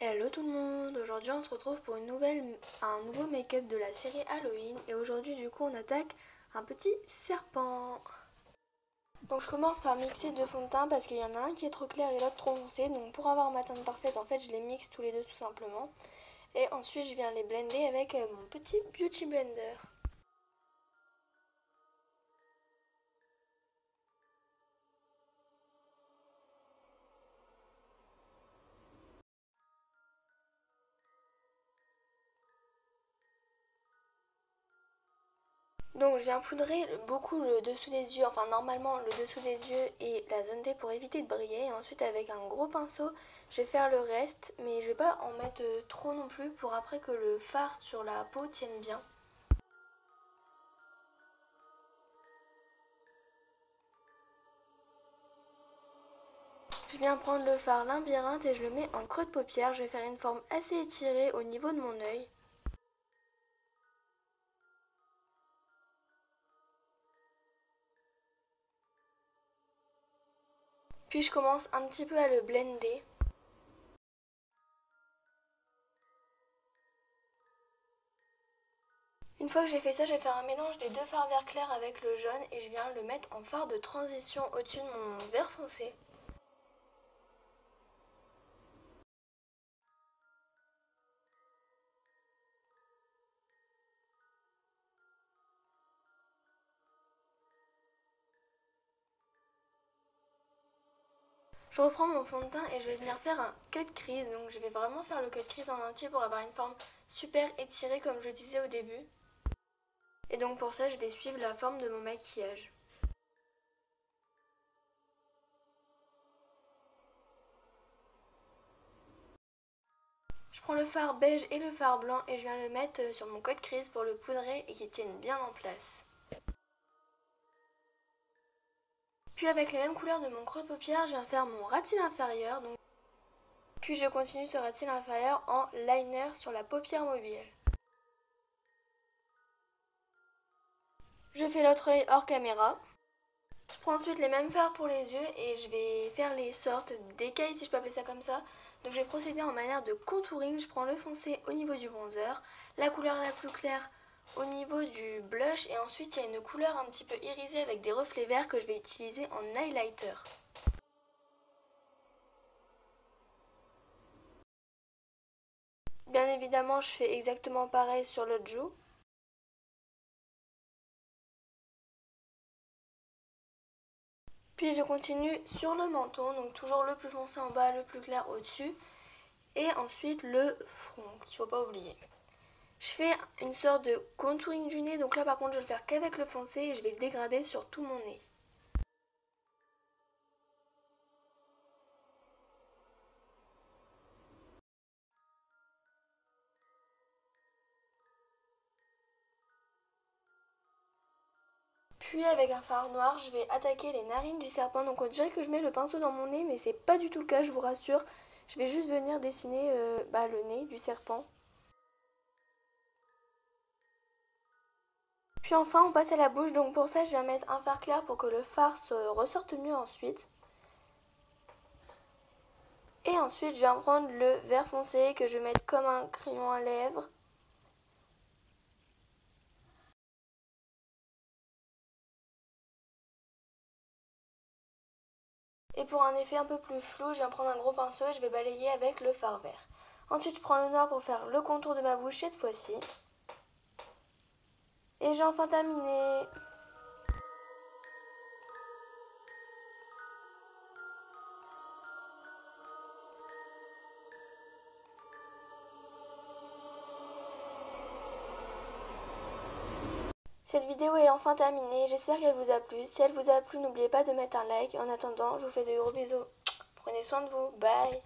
Hello tout le monde, aujourd'hui on se retrouve pour un nouveau make-up de la série Halloween et aujourd'hui du coup on attaque un petit serpent. Donc je commence par mixer deux fonds de teint parce qu'il y en a un qui est trop clair et l'autre trop foncé, donc pour avoir ma teinte parfaite en fait je les mixe tous les deux tout simplement. Et ensuite je viens les blender avec mon petit beauty blender. Donc je viens poudrer beaucoup le dessous des yeux, enfin normalement le dessous des yeux et la zone T pour éviter de briller. Et ensuite avec un gros pinceau, je vais faire le reste, mais je vais pas en mettre trop non plus pour après que le fard sur la peau tienne bien. Je viens prendre le fard labyrinthe et je le mets en creux de paupière. Je vais faire une forme assez étirée au niveau de mon œil. Puis je commence un petit peu à le blender. Une fois que j'ai fait ça, je vais faire un mélange des deux fards vert clair avec le jaune et je viens le mettre en fard de transition au-dessus de mon vert foncé. Je reprends mon fond de teint et je vais venir faire un cut crease, donc je vais vraiment faire le cut crease en entier pour avoir une forme super étirée comme je disais au début. Et donc pour ça je vais suivre la forme de mon maquillage. Je prends le fard beige et le fard blanc et je viens le mettre sur mon cut crease pour le poudrer et qu'il tienne bien en place. Puis avec les mêmes couleurs de mon creux de paupière, je viens faire mon ras de cils inférieur. Puis je continue ce ras de cils inférieur en liner sur la paupière mobile. Je fais l'autre œil hors caméra. Je prends ensuite les mêmes fards pour les yeux et je vais faire les sortes d'écailles si je peux appeler ça comme ça. Donc je vais procéder en manière de contouring. Je prends le foncé au niveau du bronzer, la couleur la plus claire au niveau du blush et ensuite il y a une couleur un petit peu irisée avec des reflets verts que je vais utiliser en highlighter. Bien évidemment je fais exactement pareil sur l'autre joue. Puis je continue sur le menton, donc toujours le plus foncé en bas, le plus clair au-dessus. Et ensuite le front, qu'il ne faut pas oublier. Je fais une sorte de contouring du nez, donc là par contre je vais le faire qu'avec le foncé et je vais le dégrader sur tout mon nez. Puis avec un fard noir, je vais attaquer les narines du serpent. Donc on dirait que je mets le pinceau dans mon nez, mais c'est pas du tout le cas, je vous rassure. Je vais juste venir dessiner le nez du serpent. Puis enfin on passe à la bouche, donc pour ça je vais mettre un fard clair pour que le fard se ressorte mieux ensuite. Et ensuite je vais prendre le vert foncé que je vais mettre comme un crayon à lèvres. Et pour un effet un peu plus flou, je viens prendre un gros pinceau et je vais balayer avec le fard vert. Ensuite je prends le noir pour faire le contour de ma bouche cette fois-ci. Et j'ai enfin terminé. Cette vidéo est enfin terminée, j'espère qu'elle vous a plu. Si elle vous a plu, n'oubliez pas de mettre un like. En attendant, je vous fais de gros bisous. Prenez soin de vous, bye.